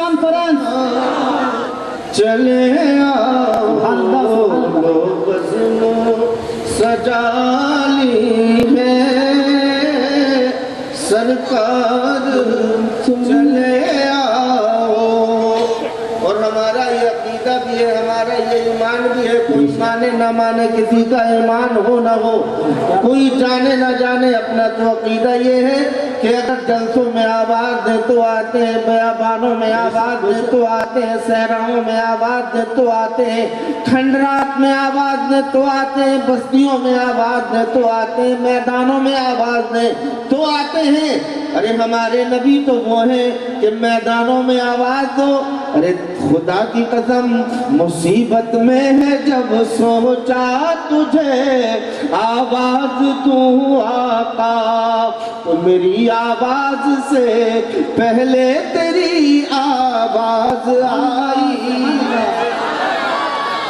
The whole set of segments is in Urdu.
کانفرنس چلے آؤ لو بزم سجالی ہے سرکار چلے آؤ. اور ہمارا یہ عقیدہ بھی ہے, ہمارا یہ ایمان بھی ہے, کوئی مانے نہ مانے, کسی کا ایمان ہو نہ ہو, کوئی جانے نہ جانے, اپنا تو عقیدہ یہ ہے کہ اگر جلسوں میں آواز دے تو آتے ہیں, بیابانوں میں آواز دے تو آتے ہیں, صحراؤں میں آواز دے تو آتے ہیں, کھنڈرات میں آواز دے تو آتے ہیں, بستیوں میں آواز دے تو آتے ہیں, میدانوں میں آواز دے تو آتے ہیں. ارے ہمارے نبی تو وہ ہیں کہ میدانوں میں آواز دو. ارے خدا کی قسم مصیبت میں ہے جب سوچا تجھے آواز دوں آقا, تو میری آواز سے پہلے تیری آواز آئی.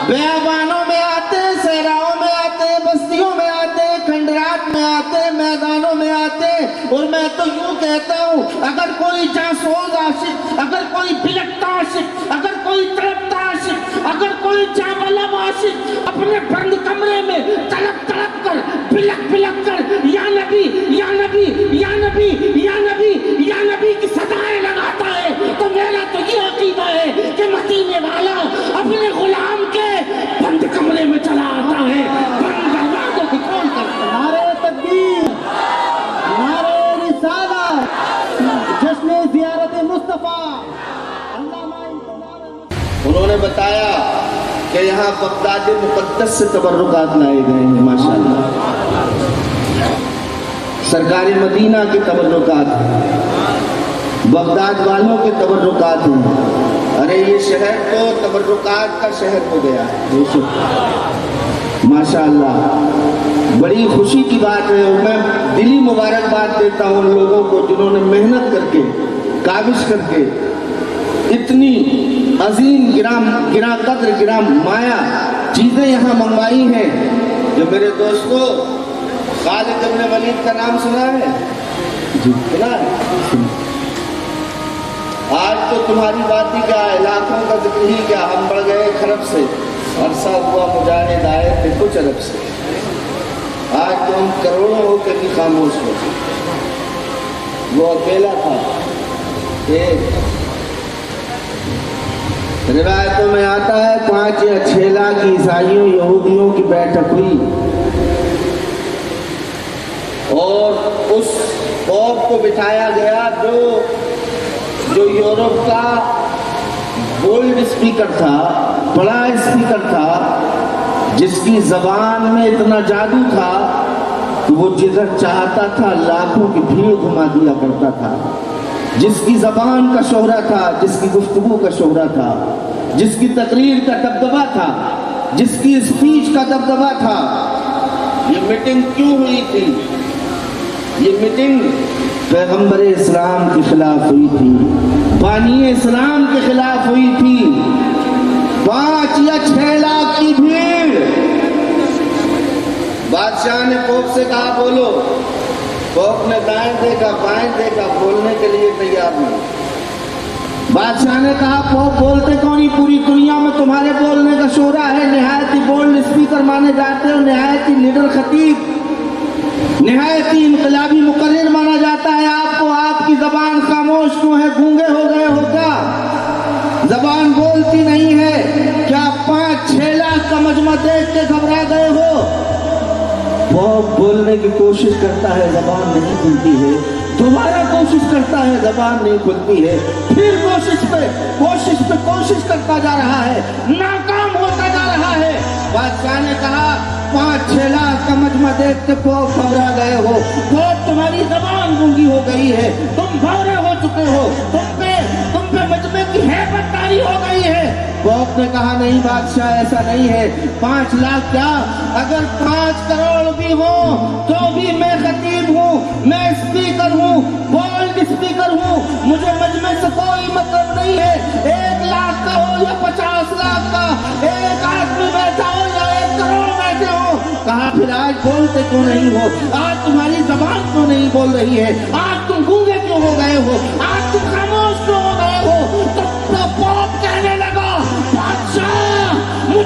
بیابانوں میں آتے, صحراؤں میں آتے, بستیوں میں آتے, کھنڈرات میں آتے, میدانوں میں آتے. اور میں تو یوں کہتا ہوں, اگر کوئی جاسوس عاشق, اگر کوئی بلکتا عاشق, اگر کوئی تڑپتا عاشق, اگر کوئی جاں عاشق اپنے بند کمرے میں تڑپ تڑپ کر, بلک بلک کر یا نبی یا نبی یا نبی یا نبی یا نبی کی صدائیں لگاتا ہے, تو میرا تو یہ عقیدہ ہے کہ مدینے والا اپنے غلام کے بند کمرے میں چلا آتا ہے. بند دروازوں کو کھول کر نعرہ تکبیر, نعرہ رسالت, جشن زیارت مصطفیٰ. انہوں نے بتایا کہ یہاں بغداد مقدس سے تبرکات لائے گئے ہیں. ماشاءاللہ سرکار مدینہ کے تبرکات ہیں, بغداد والوں کے تبرکات ہیں. ارے یہ شہر تو تبرکات کا شہر ہو گیا ہے. ماشاءاللہ بڑی خوشی کی بات ہے. میں دلی مبارکباد دیتا ہوں ان لوگوں کو جنہوں نے محنت کر کے, کاوش کر کے اتنی عظیم گراں قدر گراں مایا چیزیں یہاں منگوائی ہیں. جو میرے دوستو خالد ابن ولید کا نام سنا ہے؟ جی سنا ہے. آج تو تمہاری بات ہی کیا ہے, لاکھوں کا ذکر ہی کیا, ہم بڑھ گئے کھرب سے, عرصہ ہوا مجاہد آئے تھے کچھ عرب سے. آج تو ہم کروڑوں ہو کے بھی خاموش ہو. وہ اکیلا تھا. ایک روایتوں میں آتا ہے 5 یا 6 لاکھ عیسائیوں یہودیوں کی بیٹھک ہوئی, اور اس قوم کو بٹھایا گیا جو یورپ کا بولڈ اسپیکر تھا, بڑا اسپیکر تھا, جس کی زبان میں اتنا جادو تھا کہ وہ جدھر چاہتا تھا لاکھوں کی بھیڑ گھما دیا کرتا تھا. جس کی زبان کا شہرہ تھا, جس کی گفتگو کا شہرہ تھا, جس کی تقریر کا دبدبہ تھا, جس کی اسپیچ کا دبدبہ تھا. یہ میٹنگ کیوں ہوئی تھی؟ یہ میٹنگ پیغمبر اسلام کے خلاف ہوئی تھی, بانی اسلام کے خلاف ہوئی تھی. 5 یا 6 لاکھ کی بھیڑ. بادشاہ نے پوپ سے کہا بولو. پوپ نے دائیں دیکھا بائیں دیکھا, بولنے کے لیے تیار نہیں. بادشاہ نے کہا پوپ بولتے کون ہی, پوری دنیا میں تمہارے بولنے کا شورا ہے, نہایت ہی بولڈ اسپیکر مانے جاتے ہو, نہایت ہی لیڈر خطیب, نہایت ہی انقلابی مقرر مانا جاتا ہے آپ کو. آپ کی زبان خاموش کیوں ہے, گونگے ہو گئے ہو کیا, زبان بولتی نہیں ہے کیا, 5-6 لاکھ کا مجمع دیکھ کے گھبرا گئے ہو. وہ بولنے کی کوشش کرتا ہے, زبان نہیں کھلتی ہے, دوبارہ کوشش کرتا ہے, زبان نہیں کھلتی ہے, پھر کوشش کرتا جا رہا ہے, ناکام ہوتا جا رہا ہے. بادشاہ نے کہا 5-6 لاکھ کا مجمع دیکھ کے گھبرا گئے ہو, تمہاری زبان گونگی ہو گئی ہے, تم بھورے ہو چکے ہو, تم پہ مجمع کی ہیبت طاری ہو گئی ہے. پوپ نے کہا نہیں بادشاہ ایسا نہیں ہے, 5 لاکھ کیا, اگر 5 کروڑ بھی ہوں تو بھی میں خطیب ہوں, میں اسپیکر ہوں, بولڈ اسپیکر ہوں, مجھے مجمع سے کوئی مطلب نہیں ہے. 1 لاکھ کا ہو یا 50 لاکھ کا, ایک آدمی بیٹھا ہو یا 1 کروڑ بیٹھے ہو. کہا پھر آج بولتے کیوں نہیں ہو, آج تمہاری زبان کیوں نہیں بول رہی ہے, آج تم گونگے کیوں ہو گئے ہو, آج تم خاموش کیوں ہو گئے ہو. تو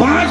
5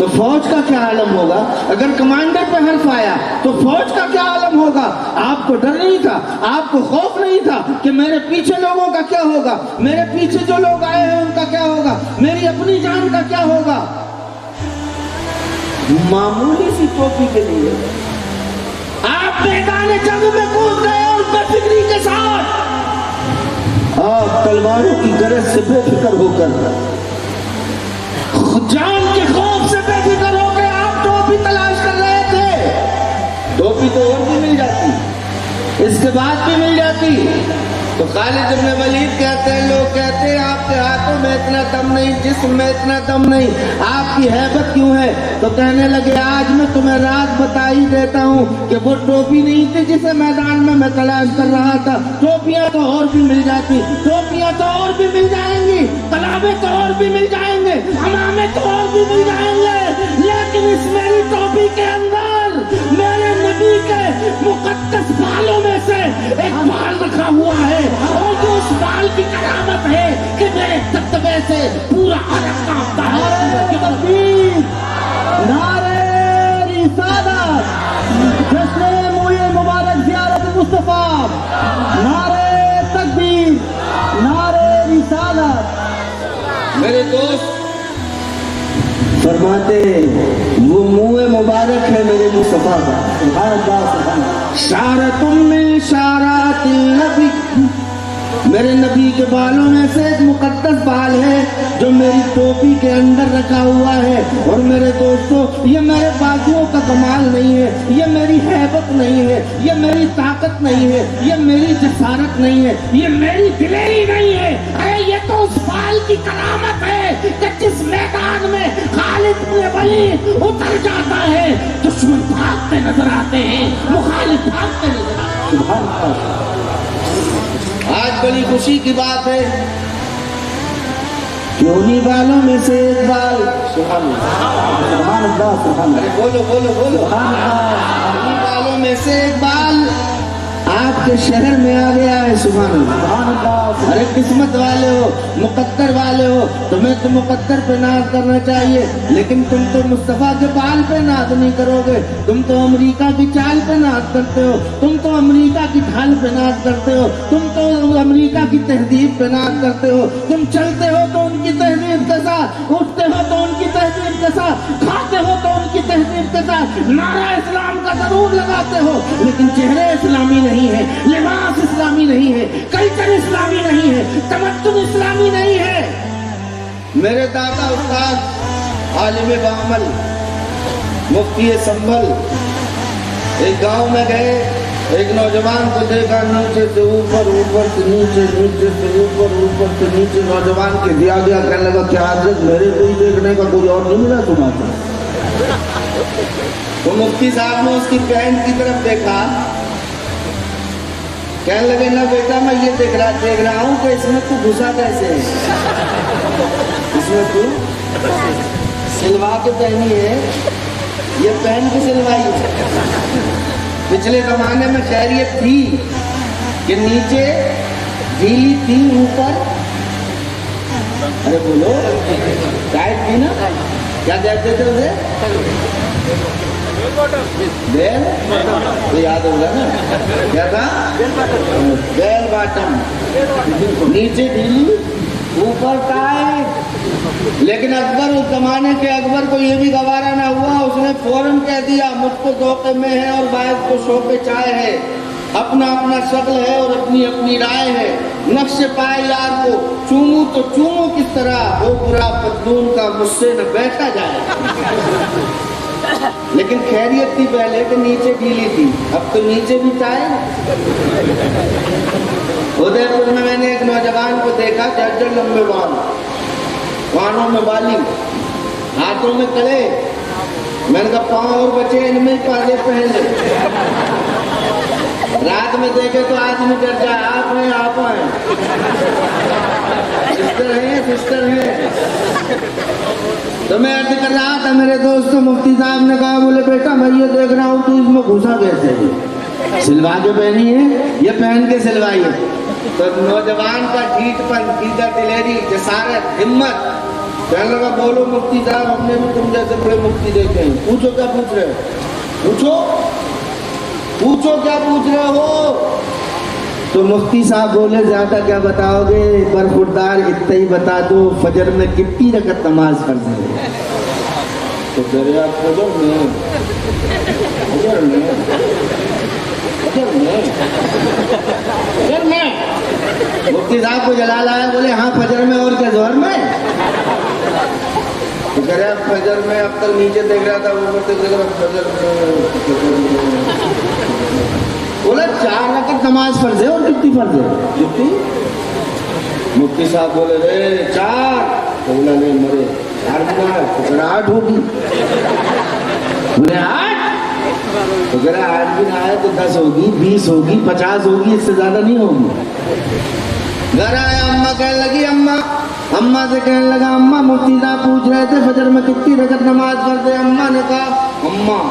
تو فوج کا کیا عالم ہوگا؟ اگر کمانڈر پہ حرف آیا تو فوج کا کیا عالم ہوگا؟ آپ کو ڈر نہیں تھا، آپ کو خوف نہیں تھا کہ میرے پیچھے لوگوں کا کیا ہوگا، میرے پیچھے جو لوگ آئے ہیں ان کا کیا ہوگا، میری اپنی جان کا کیا ہوگا؟ معمولی سی ٹوپی کے لیے آپ میدان جنگ میں کود گئے اور بے فکری کے ساتھ آپ تلواروں کی گرج سے بے فکر ہو کر، جان کے خوف سے بے فکر ہو کے آپ ٹوپی تلاش کر رہے تھے۔ ٹوپی تو اور بھی مل جاتی، اس کے بعد بھی مل جاتی۔ تو خالد بن ولید کہتے ہیں، لوگ کہتے ہیں آپ کے ہاتھوں میں اتنا دم نہیں، جسم میں اتنا دم نہیں، آپ کی ہیبت کیوں ہے؟ تو کہنے لگے آج میں تمہیں راز بتا ہی دیتا ہوں کہ وہ ٹوپی نہیں تھی جسے میدان میں تلاش کر رہا تھا، ٹوپیاں تو اور بھی مل جاتی، ٹوپیاں تو اور بھی مل جائیں گی، تلابے تو اور بھی مل جائیں گے، امامے تو اور بھی مل جائیں گے، لیکن اس میری ٹوپی کے اندر میرے نبی کے مقدس بالوں میں سے ایک بال رکھا ہوا ہے، اور جو اس بال کی کرامت ہے کہ میرے تتبے سے پورا عرب کانپتا ہے۔ نعرہ تکبیر، نعرہ رسالت، جشن موئے مبارک زیارت مصطفیٰ، نعرہ تکبیر، نعرہ رسالت۔ میرے دوست فرماتے وہ منہ مبارک ہے میرے مصطفیٰ کا، سبحان اللہ سبحان اللہ۔ شارۃ من شارات النبی، میرے نبی کے بالوں میں سے ایک مقدس بال ہے جو میری ٹوپی کے اندر رکھا ہوا ہے۔ اور میرے دوستو یہ میرے بازوؤں کا کمال نہیں ہے، یہ میری ہیبت نہیں ہے، یہ میری طاقت نہیں ہے، یہ میری جسارت نہیں ہے، یہ میری دلیری نہیں ہے، ارے یہ تو اس بال کی کرامت ہے کہ جس میدان میں خالد بن ولید اتر جاتا ہے دشمن بھاگتے نظر آتے ہیں، مخالف بھاگتے نظر آتے ہیں۔ سبحان اللہ۔ آج بڑی خوشی کی بات ہے کہ انہی بالوں میں سے ایک بال، سبحان اللہ، سبحان اللہ سبحان ارے اللہ بولو بولو بولو، سبحان اللہ انہی بالوں میں سے ایک بال آپ کے شہر میں آ گیا ہے، سبحان اللہ۔ سبحان اللہ۔ ارے قسمت والے ہو، مقدر والے ہو، تمہیں تو مقدر پہ ناز کرنا چاہیے، لیکن تم تو مصطفیٰ کے بال پہ ناز نہیں کرو گے، تم تو امریکہ کی چال پہ ناز کرتے ہو، تم تو امریکہ کی ڈھال پہ ناز کرتے ہو، تم تو امریکہ کی تہذیب پہ ناز کرتے ہو، تم چلتے ہو تو ان کی تہذیب کے ساتھ، اٹھتے ہو تو ان کی تہذیب کے ساتھ، کھاتے ہو تو ان کی تہذیب کے ساتھ، نعرہ اسلام کا ضرور لگاتے ہو، لیکن چہرے اسلامی نہیں ہے، لباس اسلامی نہیں ہے، کلچر اسلامی نہیں ہے، تمدن اسلامی نہیں ہے۔ میرے دادا استاد عالم بعمل مفتی سنبھل ایک گاؤں میں گئے، ایک نوجوان کو دیکھا، نیچے سے اوپر، اوپر سے نیچے، نیچے سے اوپر، اوپر سے نیچے، نوجوان کے دیا گیا، کہنے لگا کیا حضرت میرے کو ہی دیکھنے کا کوئی اور نہیں ملا تمہارا؟ تو مفتی صاحب نے اس کی پینٹ کی طرف دیکھا، کہنے لگے نہ بیٹا میں یہ دیکھ رہا ہوں کہ اس میں تو گھسا کیسے ہے، اس میں تو سلوا کے پہنی ہے، یہ پہن کی سلوائی ہے۔ پچھلے زمانے میں خیریت تھی کہ نیچے ڈھیلی تھی، اوپر ارے بولو ٹائٹ تھی نا، کیا کہتے تھے اسے؟ بیل، تو یاد ہوگا نا کیا تھا؟ بیل باٹم، نیچے ڈھیلی اوپر ٹائٹ۔ لیکن اکبر، اس زمانے کے اکبر کو یہ بھی گوارا نہ ہوا، اس نے فوراً کہہ دیا مجھ کو ذوق میں ہے اور باعث کو شوق چائے ہے، اپنا اپنا شکل ہے اور اپنی اپنی رائے ہے، نقش پائے یار کو چوموں تو چوموں کس طرح، وہ برا پتلون کا مجھ سے نہ بیٹھا جائے۔ لیکن خیریت تھی پہلے کہ نیچے ڈھیلی تھی، اب تو نیچے بھی ٹائٹ۔ ادے پور میں نے ایک نوجوان کو دیکھا، جرجر لمبے بال، کانوں میں بالی، ہاتھوں میں کڑے، میں نے کہا پاؤں اور بچے ان میں پردے پہن لے، رات میں دیکھے تو آدمی ڈر جائے، آپ ہیں آپ ہیں، سسٹر ہیں۔ تو میں عرض کر رہا تھا میرے دوست، مفتی صاحب نے کہا، بولے بیٹا میں یہ دیکھ رہا ہوں تو اس میں گھسا کیسے ہے؟ سلوا کے پہنی ہے، یہ پہن کے سلوائی ہے۔ تو نوجوان کا ڈھیٹ پن، سیدھا دلیری، جسارت، ہمت کہنے لگا بولو مفتی صاحب ہم نے بھی تم جیسے بڑے مفتی دیکھے ہیں. پوچھو کیا پوچھ رہے ہو, پوچھو کیا پوچھ رہے ہو. تو مفتی صاحب بولے زیادہ کیا بتاؤ گے, برخوردار اتنا ہی بتا دو فجر میں کتنی رکعت نماز فرض ہے. تو دریا فجر میں مفتی صاحب کو جلال آیا, بولے ہاں فجر میں اور کیا ظہر میں. تو کہہ رہے فجر میں اب تک نیچے دیکھ رہا تھا اوپر تک دیکھ رہا فجر میں. بولا 4 رکعت نماز فرض ہے اور کتنی فرض ہے کتنی. مفتی صاحب بولے رے 4. بولا نہیں مرے 8 کہاں ہے, تو کہہ رہا 8 ہوگی. بولے 8, تو کہہ رہا 8 بھی نہ آئے تو 10 ہوگی, 20 ہوگی, 50 ہوگی, اس سے زیادہ نہیں ہوگی. گھر آیا, اماں کہنے لگی اماں سے کہنے لگا اماں مفتی صاحب پوچھ رہے تھے فجر میں کتنی رکعت نماز فرض ہے. اماں نے کہا اماں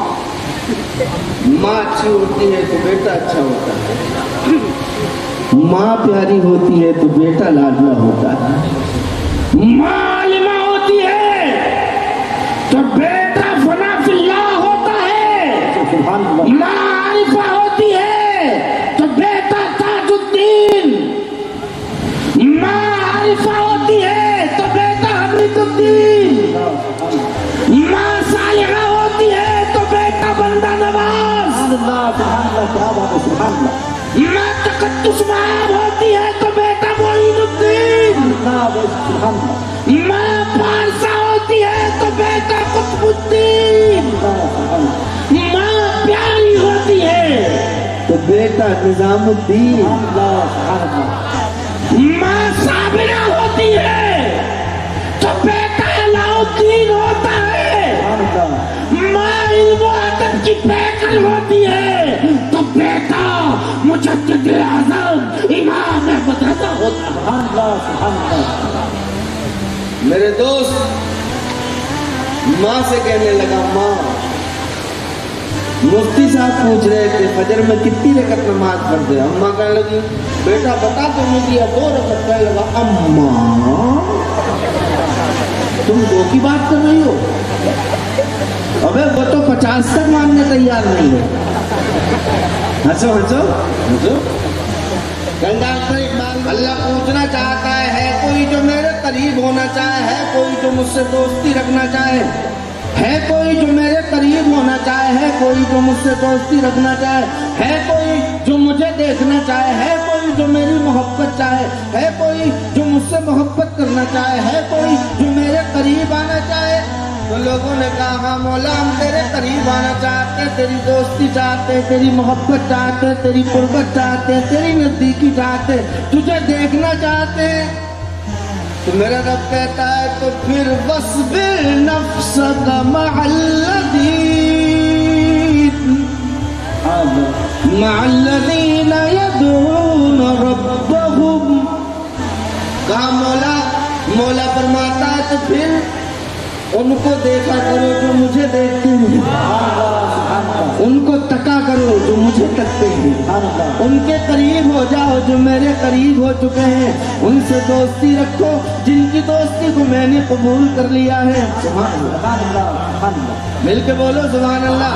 ماں اچھی ہوتی ہے تو بیٹا اچھا ہوتا ہے, ماں پیاری ہوتی ہے تو بیٹا لاڈلا ہوتا ہے, ماں عالمہ ہوتی ہے تو بیٹا فنا فی اللہ ہوتا ہے, سبحان اللہ. ماں عارفہ ہوتی ہے تو بیٹا تاج الدین, ماں عارفہ ہوتی ہے تو بیٹا حمید الدین, ماں صالحہ ہوتی ہے تو بیٹا بندہ نواز, سبحان اللہ, کیا بات ہے, سبحان اللہ. ماں تقدس مآب ہوتی ہے تو بیٹا معین الدین, سبحان اللہ. ماں پارسا ہوتی ہے تو بیٹا قطب الدین, ماں پیاری ہوتی ہے تو بیٹا نظام الدین. ماں صابرہ ہوتی ہے تو بیٹا علاء الدین ہوتا ہے, ماں علم و ادب کی پیکر ہوتی ہے تو بیٹا مجدد اعظم امام احمد رضا ہوتا ہے. میرے دوست ماں سے کہنے لگا ماں مفتی صاحب پوچھ رہے تھے فجر میں کتنی رکعت نماز فرض ہے. اماں کہنے لگی بیٹا بتا تو نہیں دیا 2 رکعت. کہنے لگا اماں تم 2 کی بات کر رہی ہو, ابے وہ تو 50 تک ماننے تیار نہیں ہے. ہنسو ہنسو ہنسو. اللہ پوچھنا چاہتا ہے کوئی جو میرے قریب ہونا چاہے, ہے کوئی جو مجھ سے دوستی رکھنا چاہے, ہے کوئی جو میرے قریب ہونا چاہے, ہے کوئی جو مجھ سے دوستی رکھنا چاہے, ہے کوئی جو مجھے دیکھنا چاہے, ہے کوئی جو میری محبت چاہے, ہے کوئی جو مجھ سے محبت کرنا چاہے, ہے کوئی جو میرے قریب آنا چاہے. تو لوگوں نے کہا ہاں مولا ہم تیرے قریب آنا چاہتے, تیری دوستی چاہتے, تیری محبت چاہتے, تیری قربت چاہتے, تیری نزدیکی چاہتے, تجھے دیکھنا چاہتے. تو میرا رب کہتا ہے تو پھر وَاصْبِرْ نَفْسَكَ مَعَ الَّذِينَ يَدْعُونَ رَبَّهُمْ. کہا مولا فرماتا ہے تو پھر ان کو دیکھا کرو جو مجھے دیکھتے ہیں, ان کو تکا کرو جو مجھے تکتے ہیں, ان کے قریب ہو جاؤ جو میرے قریب ہو چکے ہیں, ان سے دوستی رکھو جن کی دوستی کو میں نے قبول کر لیا ہے. مل کے بولو سبحان اللہ.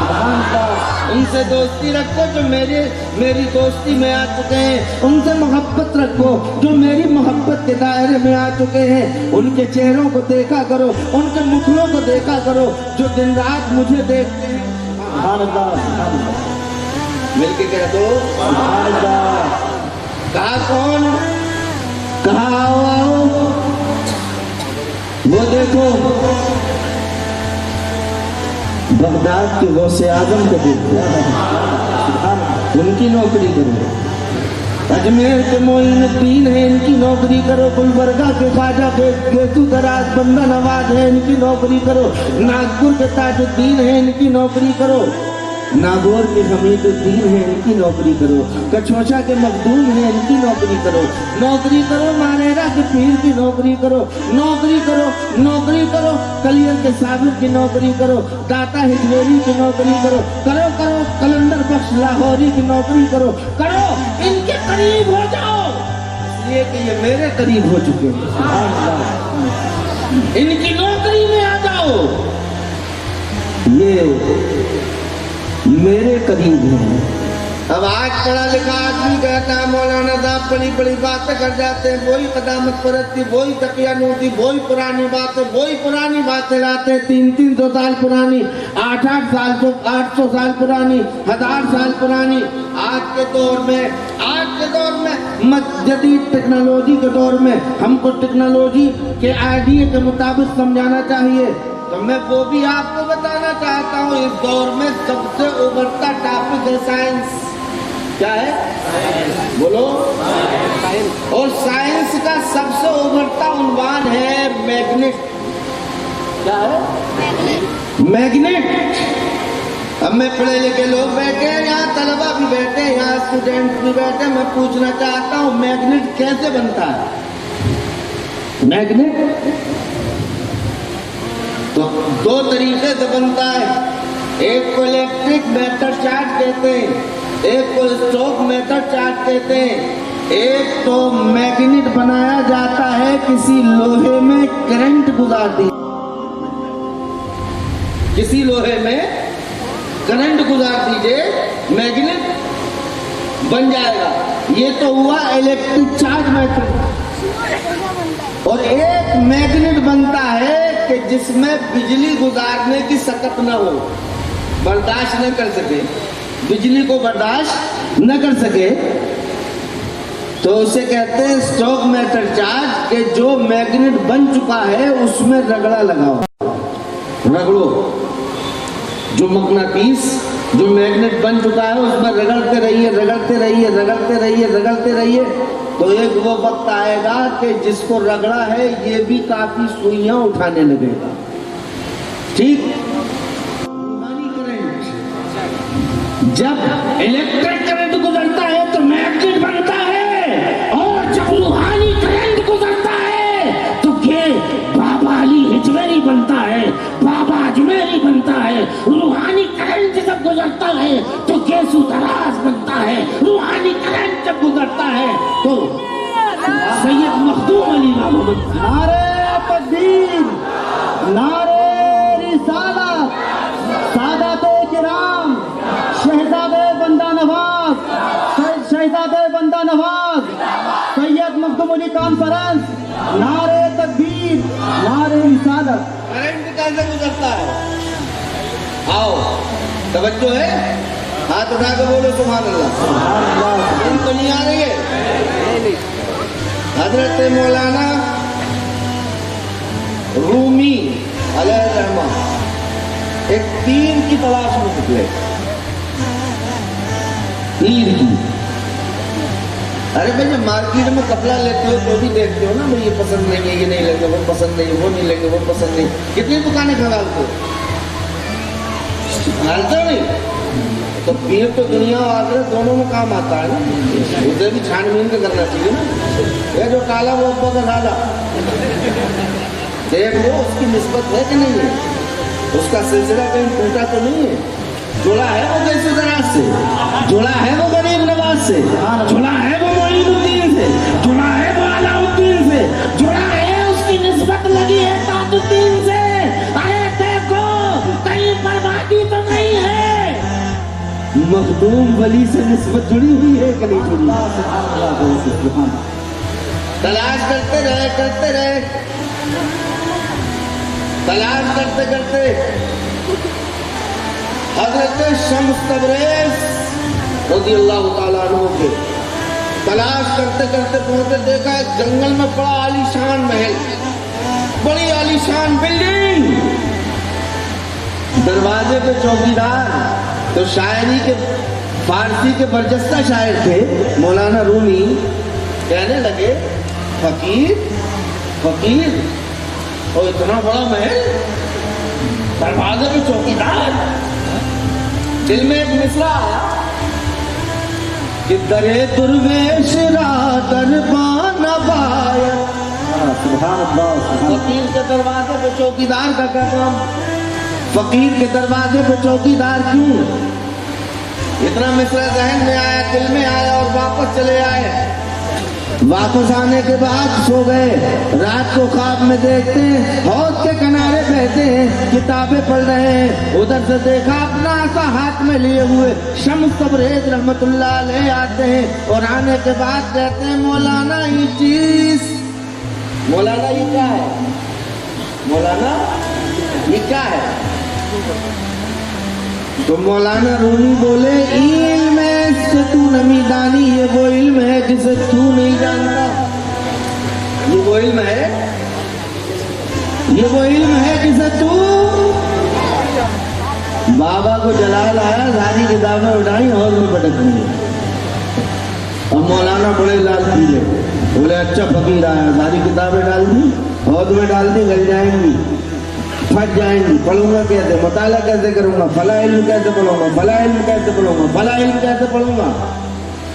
ان سے دوستی رکھو جو میری دوستی میں آ چکے ہیں, ان سے محبت رکھو جو میری محبت کے دائرے میں آ چکے ہیں, ان کے چہروں کو دیکھا کرو, ان کے مکھوں کو دیکھا کرو جو دن رات مجھے دیکھتے ہیں. مل کے کہہ دو کہا کون, کہا آؤ وہ دیکھو بغداد کے غوث اعظم کو دیکھو, ان کی نوکری کرو. اجمیر کے معین الدین ہیں, ان کی نوکری کرو. گلبرگہ کے خواجہ گیسو دراز بندہ نواز ہے, ان کی نوکری کرو. ناگپور کے تاج الدین ہیں, ان کی نوکری کرو. ناگور کے حمید الدین ہیں, ان کی نوکری کرو. کچھوچا کے مخدوم ہیں, ان کی نوکری کرو. نوکری کرو مانیرا کے پیر کی نوکری کرو. نوکری کرو, نوکری کرو. کلیئر کے صابر کی نوکری کرو. داتا ہجویری کی نوکری کرو. کرو کرو کلندر بخش لاہوری کی نوکری کرو. کرو ان کے قریب ہو جاؤ, اس لیے کہ یہ میرے قریب ہو چکے ہیں. ان کی یہ میرے قریب ہیں. اب آج پڑھا لکھا آدمی کہتا ہے مولانا صاحب بڑی بڑی باتیں کر جاتے ہیں, وہی قدامت پرستی, وہی تقیانوتی, وہی پرانی باتیں لاتے ہیں, 300 سال پرانی, 800 سال پرانی, 1000 سال پرانی. آج کے دور میں جدید ٹیکنالوجی کے دور میں ہم کو ٹیکنالوجی کے آئیڈیا کے مطابق سمجھانا چاہیے. تو میں وہ بھی آپ کو بتانا چاہتا ہوں, اس دور میں سب سے ابھرتا ٹاپک ہے سائنس. کیا ہے؟ بولو. اور سائنس کا سب سے ابھرتا عنوان ہے میگنیٹ. کیا ہے؟ میگنیٹ. اب میں پڑھے لکھے لوگ بیٹھے ہیں یہاں, طلبہ بھی بیٹھے ہیں یہاں, اسٹوڈنٹ بھی بیٹھے ہیں. میں پوچھنا چاہتا ہوں میگنیٹ کیسے بنتا ہے؟ میگنیٹ تو 2 طریقے سے بنتا ہے. ایک کو الیکٹرک میٹر چارج کہتے ہیں, ایک کو اسٹوک میٹر چارج کہتے ہیں. ایک تو میگنیٹ بنایا جاتا ہے کسی لوہے میں کرنٹ گزار دی, کسی لوہے میں کرنٹ گزار دیجئے میگنیٹ بن جائے گا. یہ تو ہوا الیکٹرک چارج میٹر. اور ایک میگنیٹ بنتا ہے کہ جس میں بجلی گزارنے کی سکت نہ ہو, برداشت نہ کر سکے, بجلی کو برداشت نہ کر سکے, تو اسے کہتے ہیں اسٹوک میٹر چارج. کہ جو میگنیٹ بن چکا ہے اس میں رگڑا لگاؤ, رگڑو. جو مقناطیس جو میگنیٹ بن چکا ہے اس میں رگڑتے رہیے. تو ایک وہ وقت آئے گا کہ جس کو رگڑا ہے یہ بھی کافی سوئیاں اٹھانے لگے گا. ٹھیک. روحانی کرنٹ, جب الیکٹرک کرنٹ گزرتا ہے تو میگنیٹ بنتا ہے, اور جب روحانی کرنٹ گزرتا ہے تو بابا علی ہجویری بنتا ہے, بابا اجمیری بنتا ہے. روحانی کرنٹ جب گزرتا ہے تو کیسو دراز بنتا ہے. روحانی کرنٹ جب گزرتا ہے تو سید مخدوم علی بابا بنتا ہے. نعرہ تکبیر, نعرہ رسالت, سادات کرام, شہزادے بندہ نواز, شہزادے بندہ نواز, سید مخدوم علی کانفرنس. نعرہ تکبیر, نعرہ رسالت. کرنٹ کیسے گزرتا ہے؟ آؤ توجہ ہے, ہاتھ اٹھا کے بولو سبحان اللہ. ان کو نہیں آ رہی ہے؟ حضرت مولانا رومی علیہ الرحمہ ایک تیر کی تلاش میں نکلے. تیر کی. ارے بھائی جب مارکیٹ میں کپڑا لیتے ہو تو بھی دیکھتے ہو نا, بھائی یہ پسند نہیں ہے, یہ نہیں لیں گے, وہ پسند نہیں, وہ نہیں لیں گے, وہ پسند نہیں. کتنی دکانیں کھڑالتے ہو, کھڑالتے ہو نہیں؟ تو پیر تو دنیا اور آخرت دونوں میں کام آتا ہے نا, اسے بھی چھان بین کے کرنا چاہیے نا. یہ جو کالا وہ ابا کا ڈالا, دیکھ لو اس کی نسبت ہے کہ نہیں ہے, اس کا سلسلہ کہیں ٹوٹا تو نہیں ہے. جڑا ہے وہ کیسے دراز سے, جڑا ہے وہ غریب نواز سے, جڑا ہے وہ معین الدین سے, جڑا ہے وہ علاء الدین سے, جڑا ہے اس کی نسبت لگی ہے تاج الدین سے. ارے دیکھو کہیں بربادی تو نہیں ہے. مخدوم ولی سے نسبت جڑی ہوئی ہے کہ نہیں جڑی؟ تلاش کرتے رہے, تلاش کرتے حضرت شمس تبریز رضی اللہ تعالیٰ عنہ کے تلاش کرتے پہنچے, دیکھا ایک جنگل میں بڑا عالیشان محل, بڑی عالیشان بلڈنگ. دروازے پہ چوکیدار. تو شاعری کے فارسی کے برجستہ شاعر تھے مولانا رومی, کہنے لگے فقیر اور اتنا بڑا محل, دروازے پہ چوکیدار. دل میں ایک مصرع آیا کہ درے درویش را دربان باید. سبحان اللہ. فقیر کے دروازے پہ چوکیدار کا کیا کام؟ فقیر کے دروازے پہ چوکیدار کیوں؟ اتنا مصرع ذہن میں آیا, دل میں آیا اور واپس چلے آئے. واپس آنے کے بعد سو گئے. رات کو خواب میں دیکھتے ہیں حوض کے کنارے بیٹھے ہیں, کتابیں پڑھ رہے ہیں. ادھر سے دیکھا اپنا سا ہاتھ میں لیے ہوئے شمس تبریز رحمت اللہ علیہ آتے ہیں, اور آنے کے بعد کہتے ہیں مولانا یہ چیز, مولانا یہ کیا ہے, مولانا یہ کیا ہے. تو مولانا رومی بولے علم ہے اس سے تو نمی دانی, یہ وہ علم ہے جسے تو نہیں جانتا. یہ وہ علم ہے, یہ وہ علم ہے جسے تو. بابا کو جلال آیا, ساری کتابیں اٹھائی اور میں پٹک دی. اب مولانا بڑے لال پیلے, بولے اچھا فقیر آیا, ساری کتابیں ڈال دی, حوض میں ڈال دی, گل جائیں گی, پھٹ جائیں گی. پڑھوں گا کیسے, مطالعہ کیسے کروں گا, فلاں علم کیسے پڑھوں گا, فلاں علم کیسے پڑھوں گا, فلاں علم کیسے پڑھوں گا.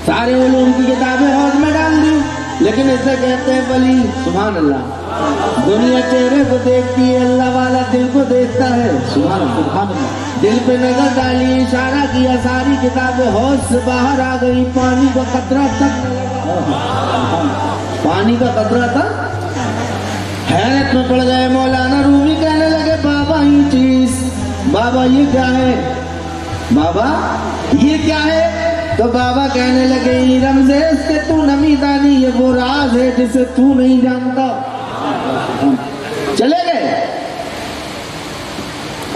سارے علوم کی کتابیں حوض میں ڈال دی. لیکن اسے کہتے ہیں ولی. سبحان اللہ. دنیا چہرے کو دیکھتی ہے, اللہ والا دل کو دیکھتا ہے. سبحان اللہ. دل پہ نظر ڈالی, اشارہ کیا, ساری کتابیں حوض سے باہر آ گئی. پانی کا قطرہ تک نہ لگا, پانی کا قطرہ تک. حیرت میں پڑ گئے. مولانا رومی کہنے لگے بابا یہ چیز, بابا یہ کیا ہے, بابا یہ کیا ہے. تو بابا کہنے لگے یہ رمز ہے اس کے تو نمی دانی, یہ وہ راز ہے جسے تو نہیں جانتا. چلے گئے.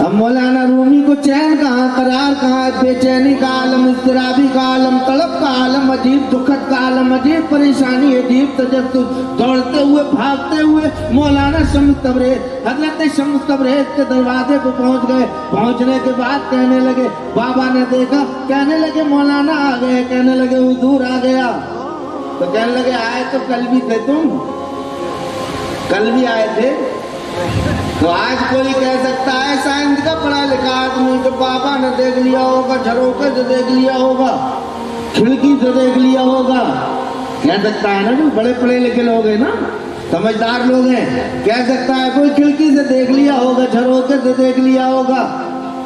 اب مولانا رومی کو چین کہاں, قرار کہاں, بے چینی کا عالم, اضطرابی کا عالم, طلب کا عالم, عجیب دکھت کا عالم, عجیب پریشانی, عجیب تجسس. دوڑتے ہوئے بھاگتے ہوئے مولانا شمس تبریز, حضرت شمس تبریز کے دروازے پہ پہنچ گئے. پہنچنے کے بعد کہنے لگے, بابا نے دیکھا, کہنے لگے مولانا آ گئے. کہنے لگے حضور آ گیا. تو کہنے لگے آئے تو کل بھی تھے تم, کل بھی آئے تھے. تو آج کوئی کہہ سکتا ہے سائنس کا پڑھا لکھا آدمی کہ بابا نے دیکھ لیا ہوگا, جھروکے سے دیکھ لیا ہوگا, کھڑکی سے دیکھ لیا ہوگا. کہہ سکتا ہے نا, جو بڑے پڑھے لکھے لوگ ہیں نا, سمجھدار لوگ ہیں, کہہ سکتا ہے کوئی کھڑکی سے دیکھ لیا ہوگا, جھروکے سے دیکھ لیا ہوگا.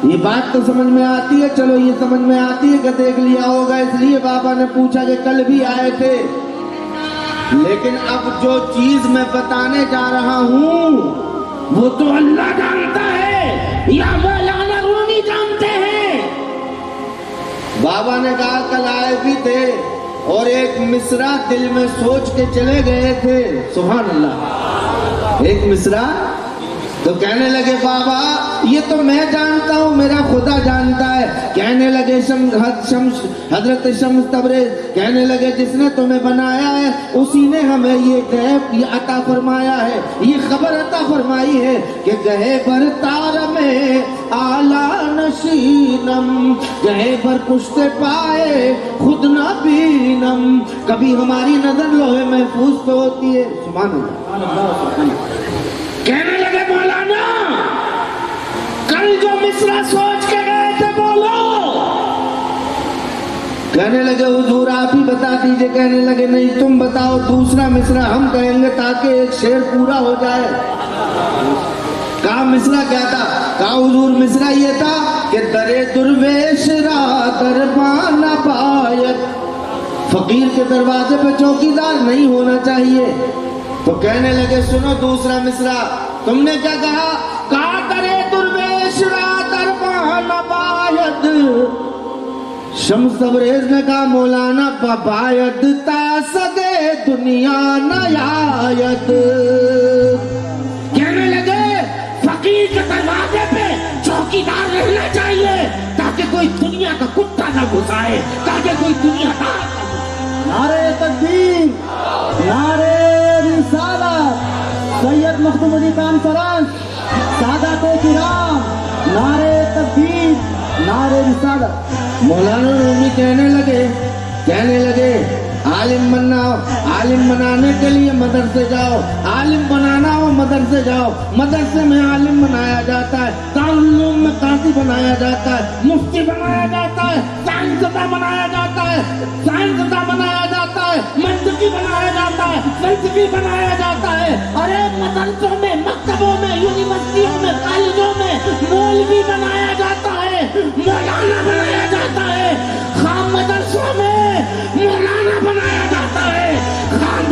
یہ بات تو سمجھ میں آتی ہے. چلو یہ سمجھ میں آتی ہے کہ دیکھ لیا ہوگا, اس لیے بابا نے پوچھا کہ کل بھی آئے تھے. لیکن اب جو چیز میں بتانے جا رہا ہوں وہ تو اللہ جانتا ہے یا مولانا رومی جانتے ہیں. بابا نے کہا کل آئے بھی تھے اور ایک مصرع دل میں سوچ کے چلے گئے تھے. سبحان اللہ. ایک مصرع. تو کہنے لگے بابا یہ تو میں جانتا ہوں, میرا خدا جانتا ہے. کہنے لگے حضرت شمس تبریز کہنے لگے جس نے تمہیں بنایا ہے اسی نے ہمیں یہ غیب یہ عطا فرمایا ہے, یہ خبر عطا فرمائی ہے کہ گہے بر تار میں آلہ نشینم, گہے بر پشت پائے خود نہ بینم. کبھی ہماری نظر لوہے محفوظ پہ ہوتی ہے. سبحان اللہ. کہنے لگے مولانا کل جو مصرع سوچ کے گئے تھے بولو. کہنے لگے حضور آپ ہی بتا دیجئے. کہنے لگے نہیں تم بتاؤ, دوسرا مصرع ہم کہیں گے تاکہ ایک شعر پورا ہو جائے. کہا مصرع کیا تھا؟ کہا حضور مصرع یہ تھا کہ درے درویش را دربان پایت, فقیر کے دروازے پہ چوکیدار نہیں ہونا چاہیے. تو کہنے لگے سنو دوسرا مصرع. تم نے کیا کہا؟ کہا درے درویش را دربان پایت. شمس تبریز نے کہا مولانا باید تا سدے دنیا نیایت. کہنے لگے فقیر کے دروازے پہ چوکیدار رہنا چاہیے تاکہ کوئی دنیا کا کتا نہ گھسائے, تاکہ کوئی دنیا دار. نعرہ تکبیر, نعرہ رسالت, سید مخدوم علی خان فرنگ, سادات کرام, نعرہ تکبیر, نعرہ رسالت. مولانا رومی کہنے لگے عالم بننا, عالم بنانے کے لیے مدرسے جاؤ, عالم بنانا ہو مدرسے جاؤ. مدرسے میں عالم بنایا جاتا ہے, دارالعلوم میں قاضی بنایا جاتا ہے, مفتی بنایا جاتا ہے, سائنسداں بنایا جاتا ہے, سائنسداں بنایا جاتا ہے, منطقی بنایا جاتا ہے, فلسفی بنایا جاتا ہے. ارے مدرسوں میں, مکتبوں میں, یونیورسٹیوں میں, کالجوں میں مولوی بنایا جاتا ہے, مولانا بنایا جاتا ہے. خام مدرسوں میں مولانا بنایا جاتا ہے, خام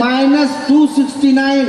-269,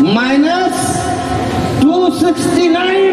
-269।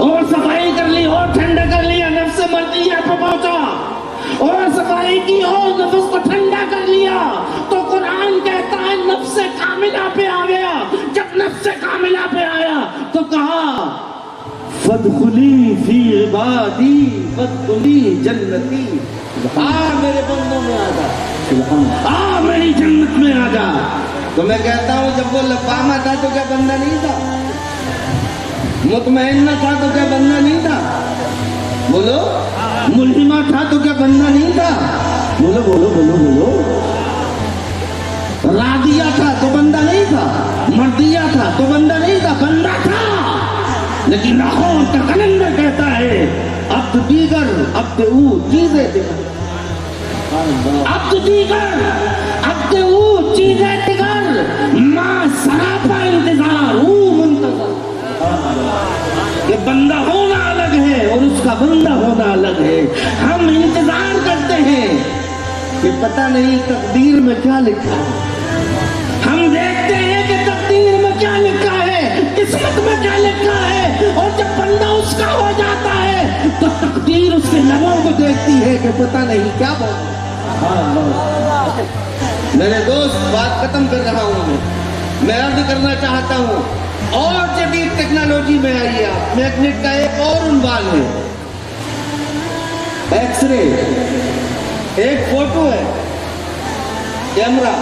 اور صفائی کر لی اور ٹھنڈا کر لیا، نفس مرضیہ پہ پہنچا اور صفائی کی اور نفس کو ٹھنڈا کر لیا، تو قرآن کہتا ہے نفس کاملہ پہ آ گیا۔ جب نفس کاملہ پہ آیا تو کہا فادخلی فی عبادی فادخلی جنتی، میرے بندوں میں آ جا، میری جنت میں آ جا۔ تو میں کہتا ہوں جب وہ لفامہ تھا تو کیا بندہ نہیں تھا؟ مطمئنہ تھا تو کیا بندہ نہیں تھا؟ بولو، ملہمہ تھا تو کیا بندہ نہیں تھا؟ بولو بولو بولو بولو، راضیہ تھا تو بندہ نہیں تھا، مرضیہ تھا تو بندہ نہیں تھا، بندہ تھا۔ لیکن لاہور کا کلندر کہتا ہے عبد دیگر عبد او چیزیں دیگر، عبد دیگر عبد او چیزیں دیگر، ماں سراپا انتظار او منتظر۔ کہ بندہ ہونا الگ ہے اور اس کا بندہ ہونا الگ ہے۔ ہم انتظار کرتے ہیں کہ پتہ نہیں تقدیر میں کیا لکھا ہے، ہم دیکھتے ہیں کہ تقدیر میں کیا لکھا ہے، قسمت میں کیا لکھا ہے، اور جب بندہ اس کا ہو جاتا ہے تو تقدیر اس کے لبوں کو دیکھتی ہے کہ پتہ نہیں کیا بول۔ میرے دوست بات ختم کر رہا ہوں، میں عرض کرنا چاہتا ہوں اور جدید ٹیکنالوجی میں آئیے آپ، میگنیٹ کا ایک اور عنوان ہے ایکس رے۔ ایک فوٹو ہے کیمرہ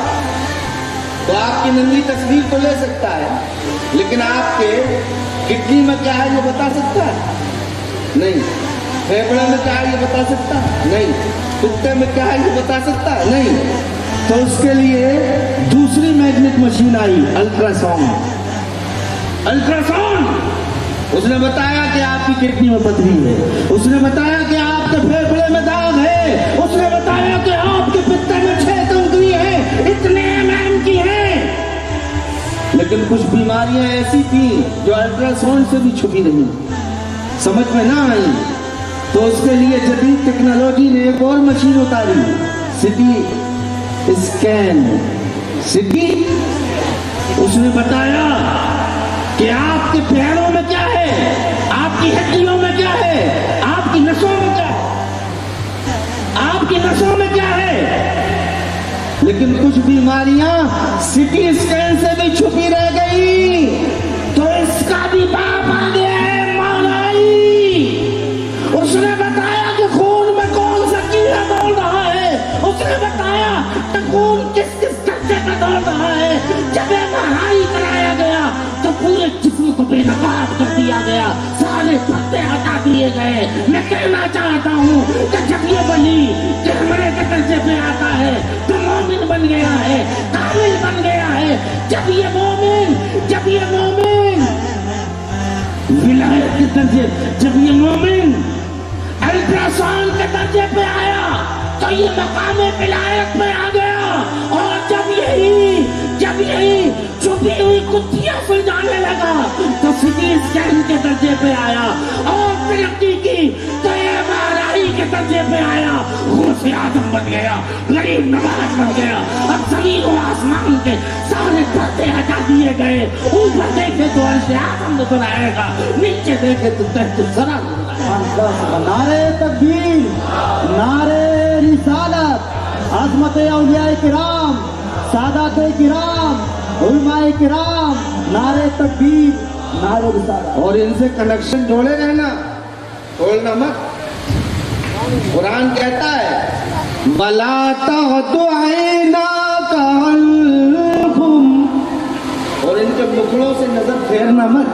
تو آپ کی ننگی تصویر تو لے سکتا ہے، لیکن آپ کے کڈنی میں کیا ہے یہ بتا سکتا ہے؟ نہیں۔ پھیپڑے میں کیا ہے یہ بتا سکتا ہے؟ نہیں۔ کتے میں کیا ہے یہ بتا سکتا ہے؟ نہیں۔ تو اس کے لیے دوسری magnet machine I, ultra sound. Ultra sound اس نے بتایا کہ آپ کی کڈنی میں پتھری ہے، اس نے بتایا کہ آپ کے پھیپڑے میں داغ ہے، اس نے بتایا کہ آپ کے پتے میں 6 کنکری ہے، اتنے mm کی ہیں۔ لیکن کچھ بیماریاں ایسی تھیں جو الٹرا ساؤنڈ سے بھی چھپی رہی، سمجھ میں نہ آئی، تو اس کے لیے جدید ٹیکنالوجی نے ایک اور مشین اتاری، سٹی اسکین۔ سٹی اس نے بتایا کہ آپ کے پیروں میں کیا ہے، آپ کی ہڈیوں میں کیا ہے، آپ کی نسوں میں کیا ہے، آپ کی نسوں میں کیا ہے۔ لیکن کچھ بیماریاں سٹی اسکین سے بھی چھپی رہ گئی، تو اس کا بھی باپ آ گیا ہے مولائی۔ اس نے بتایا کہ خون میں کون سا کیڑا دوڑ رہا ہے، اس نے بتایا کہ خون کس کس درجے میں دوڑ رہا ہے۔ جب MRI کرایا گیا تو پورے جسم کو بے نقاب کر دیا گیا، سارے پتے ہٹا دیے گئے۔ میں کہنا چاہتا ہوں کہ جب یہ ولی کیمرے کے درجے پہ آتا ہے تو مومن بن گیا ہے، کامل بن گیا ہے۔ جب یہ مومن ولایت کے درجے، جب یہ مومن الٹرا ساؤنڈ کے درجے پہ آیا تو یہ مقام ولایت میں آ گیا، اور جب یہی چھپی ہوئی کتیاں سلجھانے لگا تو سٹی اسکین کے درجے پہ آیا، اور ترقی کی تو MRI کے درجے پہ آیا، غوث اعظم بن گیا، غریب نواز بن گیا۔ اب زمین و آسمان کے سارے پردے ہٹا دیے گئے، اوپر دیکھے تو عرش اعظم نظر آئے گا، نیچے دیکھے تو تحت الثری نظر آئے گا۔ نعرے تکبیر، نعرے رسالت، عظمت اولیاء کرام، سادات کرام، علماء کرام، نعرے تکبیر، نعرے رسالت۔ اور ان سے کنیکشن جوڑے رہنا، چھوڑنا مت۔ قرآن کہتا ہے وَلَا تَغْدُ عَيْنَاكَ عَنْهُمْ، اور ان کے مکھڑوں سے نظر پھیرنا مت،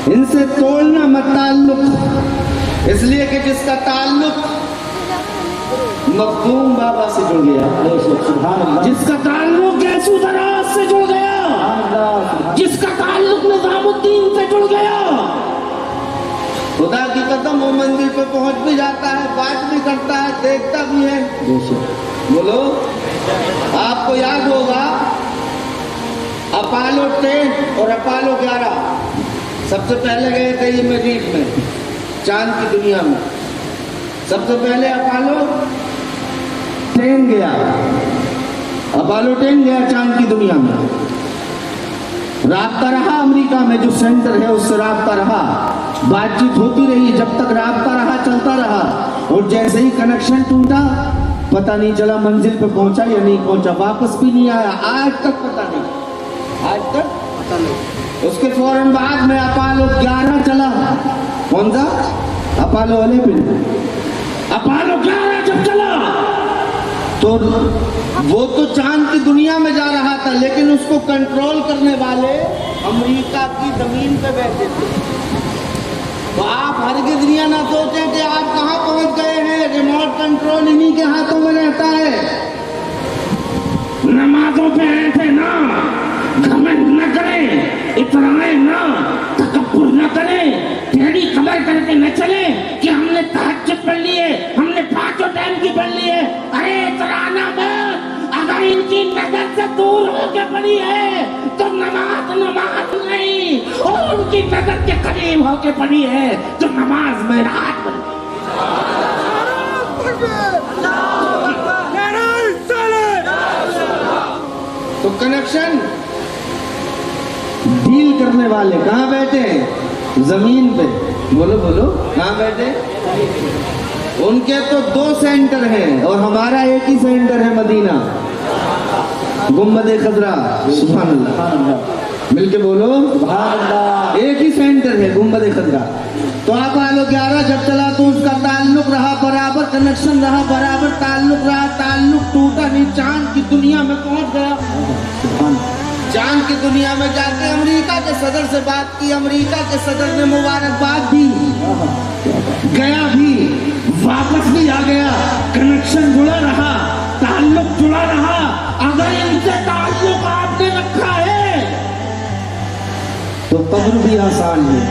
ان سے توڑنا مت تعلق، اس لیے کہ جس کا تعلق مخدوم بابا سے جڑ گیا، جس کا تعلق یسوع دراز سے جڑ گیا، جس کا تعلق نظام الدین سے جڑ گیا، خدا کی قدم وہ مندر پہ پہنچ بھی جاتا ہے، بات بھی کرتا ہے، دیکھتا بھی ہے۔ بولو، آپ کو یاد ہوگا اپالو 10 اور اپالو 11 سب سے پہلے گئے تھے یہ مریخ میں، چاند کی دنیا میں۔ سب سے پہلے اپالو 10 گیا، اپالو 10 گیا چاند کی دنیا میں۔ رابطہ رہا امریکہ میں جو سینٹر ہے اس سے رابطہ رہا, بات چیت ہوتی رہی, جب تک رابطہ رہا چلتا رہا, اور جیسے ہی کنیکشن ٹوٹا پتہ نہیں چلا منزل پہ پہنچا یا نہیں پہنچا, واپس بھی نہیں آیا, آج تک پتہ نہیں, آج تک پتہ نہیں. اس کے فوراً بعد میں اپالو 11 چلا. کون سا؟ اپالو والے پہ اپالو 11 جب چلا تو وہ تو چاند کی دنیا میں جا رہا تھا, لیکن اس کو کنٹرول کرنے والے امریکہ کی زمین پہ بیٹھے تھے. تو آپ ہرگز یہ نہ سوچیں کہ آپ کہاں پہنچ گئے ہیں, ریموٹ کنٹرول انہی کے ہاتھوں میں رہتا ہے. نمازوں پہ آئے تھے نا, گھمنڈ نہ کریں, اترائیں نہ, تکبر نہ کریں, ٹیڑھی کمر کر کے نہ چلیں کہ ہم نے تہجد پڑھ لیے, ہم نے 5 ٹائم کی پڑھ لیے. ارے اترانا مت, اگر ان کی نظر سے دور ہو کے پڑھی ہے تو نماز نماز نہیں, اور ان کی نظر کے قریب ہو کے پڑھی ہے تو نماز معراج بن گئی. تو کنیکشن ڈیل کرنے والے کہاں بیٹھے ہیں؟ زمین پہ. بولو بولو, کہاں بیٹھے؟ ان کے تو 2 سینٹر ہیں اور ہمارا ایک ہی سینٹر ہے, مدینہ, گنبد خضرا. سبحان اللہ, مل کے بولو سبحان اللہ. ایک ہی سینٹر ہے, گنبد خضرا. تو آپ آلو 11 جب چلا تو اس کا تعلق رہا برابر, کنیکشن رہا برابر, تعلق رہا, تعلق ٹوٹا نہیں, چاند کی دنیا میں پہنچ گیا. چاند کی دنیا میں جا کے امریکہ کے صدر سے بات کی, امریکہ کے صدر نے مبارکباد دی, گیا بھی, واپس بھی آ گیا, کنیکشن جڑا رہا, تعلق جڑا رہا. اگر ان سے تعلق آپ نے رکھا ہے تو قبر بھی آسان ہے,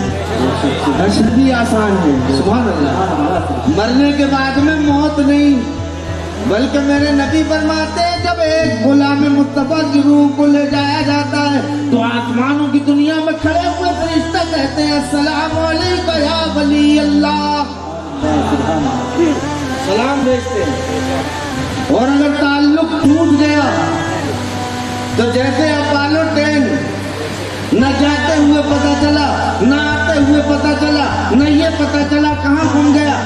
حشر بھی آسان ہے. سبحان اللہ. مرنے کے بعد میں موت نہیں, بلکہ میرے نبی فرماتے ہیں جب ایک غلام مصطفیٰ کی روح کو لے جایا جاتا ہے تو آسمانوں کی دنیا میں کھڑے ہوئے فرشتے کہتے ہیں السلام علیکم یا ولی اللہ, سلام بھیجتے ہیں. اور اگر تعلق ٹوٹ گیا تو جیسے اپالو 10 نہ جاتے ہوئے پتہ چلا, نہ آتے ہوئے پتہ چلا, نہ یہ پتہ چلا کہاں گم گیا,